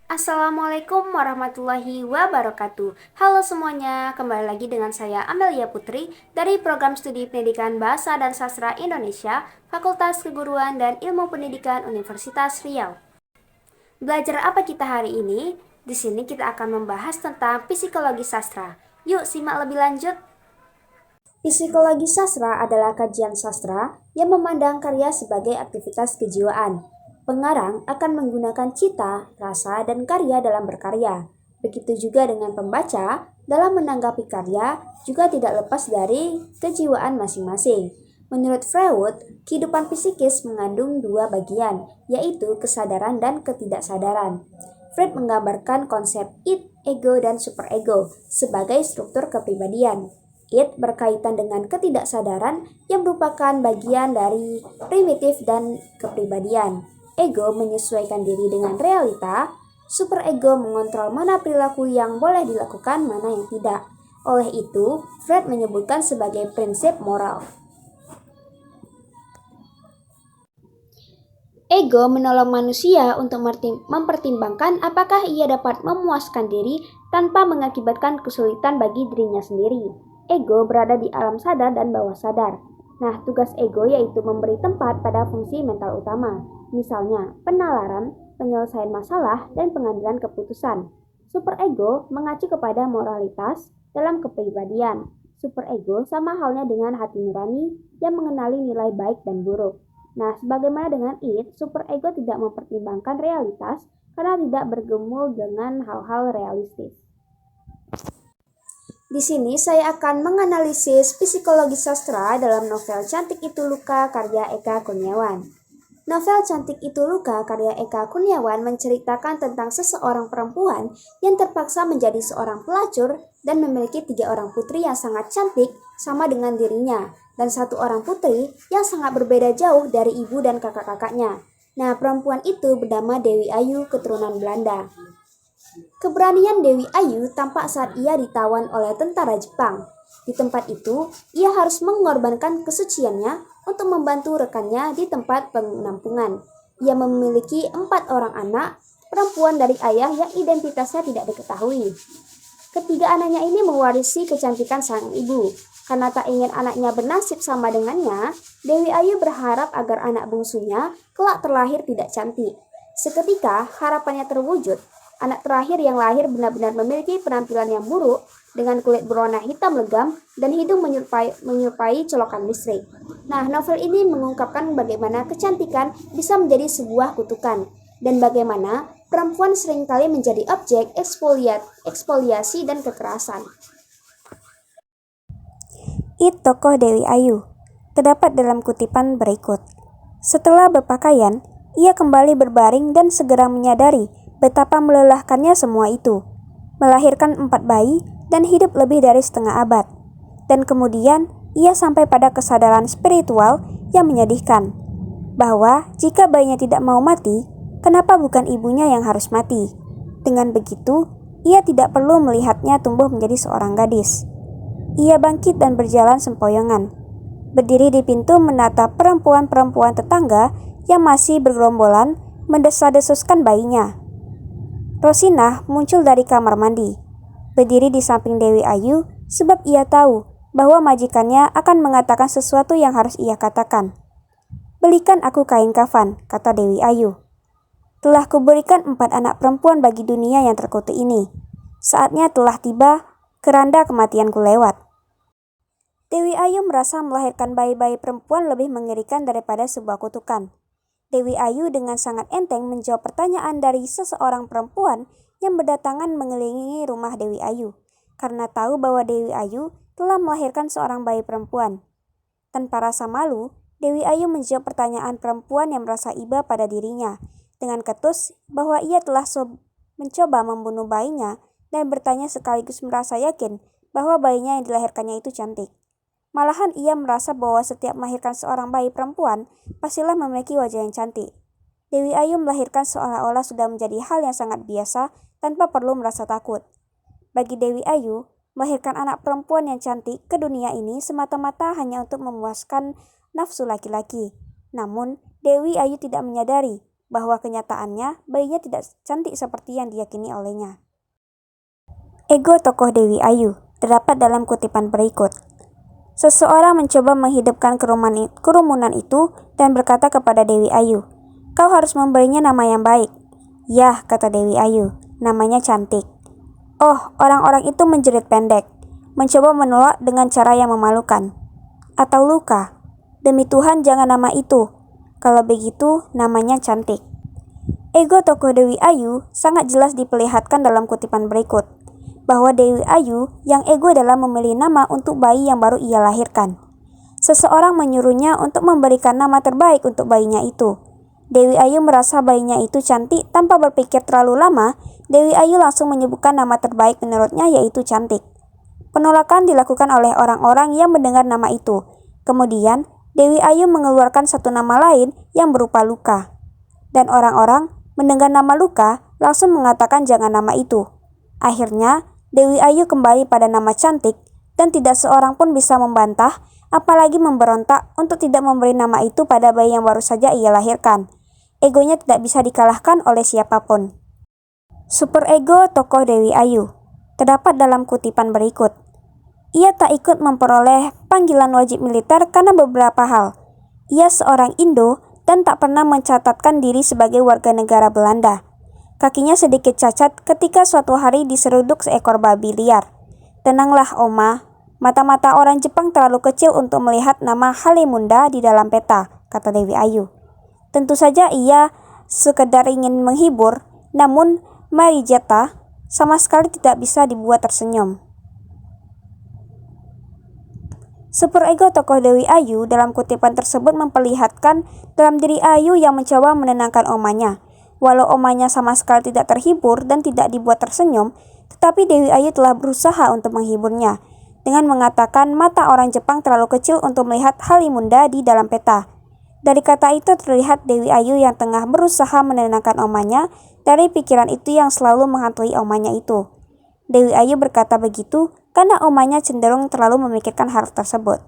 Assalamualaikum warahmatullahi wabarakatuh. Halo semuanya, kembali lagi dengan saya Amelia Putri dari Program Studi Pendidikan Bahasa dan Sastra Indonesia, Fakultas Keguruan dan Ilmu Pendidikan Universitas Riau. Belajar apa kita hari ini? Di sini kita akan membahas tentang psikologi sastra. Yuk simak lebih lanjut. Psikologi sastra adalah kajian sastra yang memandang karya sebagai aktivitas kejiwaan. Pengarang akan menggunakan cita, rasa, dan karya dalam berkarya. Begitu juga dengan pembaca, dalam menanggapi karya juga tidak lepas dari kejiwaan masing-masing. Menurut Freud, kehidupan psikis mengandung dua bagian, yaitu kesadaran dan ketidaksadaran. Freud menggambarkan konsep id, ego, dan superego sebagai struktur kepribadian. Id berkaitan dengan ketidaksadaran yang merupakan bagian dari primitif dan kepribadian. Ego menyesuaikan diri dengan realita, superego mengontrol mana perilaku yang boleh dilakukan, mana yang tidak. Oleh itu, Freud menyebutkan sebagai prinsip moral. Ego menolong manusia untuk mempertimbangkan apakah ia dapat memuaskan diri tanpa mengakibatkan kesulitan bagi dirinya sendiri. Ego berada di alam sadar dan bawah sadar. Nah, tugas ego yaitu memberi tempat pada fungsi mental utama, misalnya penalaran, penyelesaian masalah, dan pengambilan keputusan. Superego mengacu kepada moralitas dalam kepribadian. Superego sama halnya dengan hati nurani yang mengenali nilai baik dan buruk. Nah, sebagaimana dengan id, superego tidak mempertimbangkan realitas karena tidak bergumul dengan hal-hal realistis. Di sini saya akan menganalisis psikologi sastra dalam novel Cantik Itu Luka karya Eka Kurniawan. Novel Cantik Itu Luka karya Eka Kurniawan menceritakan tentang seseorang perempuan yang terpaksa menjadi seorang pelacur dan memiliki 3 orang putri yang sangat cantik sama dengan dirinya, dan 1 orang putri yang sangat berbeda jauh dari ibu dan kakak-kakaknya. Nah, perempuan itu bernama Dewi Ayu, keturunan Belanda. Keberanian Dewi Ayu tampak saat ia ditawan oleh tentara Jepang. Di tempat itu, ia harus mengorbankan kesuciannya untuk membantu rekannya di tempat penampungan. Ia memiliki 4 orang anak perempuan dari ayah yang identitasnya tidak diketahui. Ketiga anaknya ini mewarisi kecantikan sang ibu. Karena tak ingin anaknya bernasib sama dengannya, Dewi Ayu berharap agar anak bungsunya kelak terlahir tidak cantik. Seketika harapannya terwujud. Anak terakhir yang lahir benar-benar memiliki penampilan yang buruk dengan kulit berwarna hitam legam dan hidung menyerupai colokan listrik. Nah, novel ini mengungkapkan bagaimana kecantikan bisa menjadi sebuah kutukan dan bagaimana perempuan seringkali menjadi objek ekspoliasi dan kekerasan. Tokoh Dewi Ayu terdapat dalam kutipan berikut. Setelah berpakaian, ia kembali berbaring dan segera menyadari betapa melelahkannya semua itu. Melahirkan 4 bayi dan hidup lebih dari setengah abad. Dan kemudian ia sampai pada kesadaran spiritual yang menyedihkan, bahwa jika bayinya tidak mau mati, kenapa bukan ibunya yang harus mati? Dengan begitu, ia tidak perlu melihatnya tumbuh menjadi seorang gadis. Ia bangkit dan berjalan sempoyongan. Berdiri di pintu menatap perempuan-perempuan tetangga yang masih bergerombolan mendesas-desuskan bayinya. Rosinah muncul dari kamar mandi, berdiri di samping Dewi Ayu sebab ia tahu bahwa majikannya akan mengatakan sesuatu yang harus ia katakan. "Belikan aku kain kafan," kata Dewi Ayu. "Telah kuberikan 4 anak perempuan bagi dunia yang terkutuk ini. Saatnya telah tiba, keranda kematianku lewat." Dewi Ayu merasa melahirkan bayi-bayi perempuan lebih mengerikan daripada sebuah kutukan. Dewi Ayu dengan sangat enteng menjawab pertanyaan dari seseorang perempuan yang berdatangan mengelilingi rumah Dewi Ayu, karena tahu bahwa Dewi Ayu telah melahirkan seorang bayi perempuan. Tanpa rasa malu, Dewi Ayu menjawab pertanyaan perempuan yang merasa iba pada dirinya, dengan ketus bahwa ia telah mencoba membunuh bayinya dan bertanya sekaligus merasa yakin bahwa bayinya yang dilahirkannya itu cantik. Malahan ia merasa bahwa setiap melahirkan seorang bayi perempuan, pastilah memiliki wajah yang cantik. Dewi Ayu melahirkan seolah-olah sudah menjadi hal yang sangat biasa tanpa perlu merasa takut. Bagi Dewi Ayu, melahirkan anak perempuan yang cantik ke dunia ini semata-mata hanya untuk memuaskan nafsu laki-laki. Namun, Dewi Ayu tidak menyadari bahwa kenyataannya bayinya tidak cantik seperti yang diyakini olehnya. Ego tokoh Dewi Ayu terdapat dalam kutipan berikut. Seseorang mencoba menghidupkan kerumunan itu dan berkata kepada Dewi Ayu, "Kau harus memberinya nama yang baik." "Yah," kata Dewi Ayu, "namanya cantik." Oh, orang-orang itu menjerit pendek, mencoba menolak dengan cara yang memalukan. Atau luka. "Demi Tuhan jangan nama itu. Kalau begitu namanya cantik." Ego tokoh Dewi Ayu sangat jelas diperlihatkan dalam kutipan berikut, bahwa Dewi Ayu yang ego dalam memilih nama untuk bayi yang baru ia lahirkan. Seseorang menyuruhnya untuk memberikan nama terbaik untuk bayinya itu. Dewi Ayu merasa bayinya itu cantik. Tanpa berpikir terlalu lama, Dewi Ayu langsung menyebutkan nama terbaik menurutnya, yaitu cantik. Penolakan dilakukan oleh orang-orang yang mendengar nama itu. Kemudian, Dewi Ayu mengeluarkan satu nama lain yang berupa Luka. Dan orang-orang mendengar nama Luka langsung mengatakan jangan nama itu. Akhirnya, Dewi Ayu kembali pada nama cantik dan tidak seorang pun bisa membantah, apalagi memberontak untuk tidak memberi nama itu pada bayi yang baru saja ia lahirkan. Egonya tidak bisa dikalahkan oleh siapapun. Super ego tokoh Dewi Ayu terdapat dalam kutipan berikut. Ia tak ikut memperoleh panggilan wajib militer karena beberapa hal. Ia seorang Indo dan tak pernah mencatatkan diri sebagai warga negara Belanda. Kakinya sedikit cacat ketika suatu hari diseruduk seekor babi liar. "Tenanglah, Oma. Mata-mata orang Jepang terlalu kecil untuk melihat nama Halimunda di dalam peta," kata Dewi Ayu. Tentu saja ia sekedar ingin menghibur, namun Marijeta sama sekali tidak bisa dibuat tersenyum. Super ego tokoh Dewi Ayu dalam kutipan tersebut memperlihatkan dalam diri Ayu yang mencoba menenangkan omanya. Walau omanya sama sekali tidak terhibur dan tidak dibuat tersenyum, tetapi Dewi Ayu telah berusaha untuk menghiburnya dengan mengatakan mata orang Jepang terlalu kecil untuk melihat Halimunda di dalam peta. Dari kata itu terlihat Dewi Ayu yang tengah berusaha menenangkan omanya dari pikiran itu yang selalu menghantui omanya itu. Dewi Ayu berkata begitu karena omanya cenderung terlalu memikirkan hal tersebut.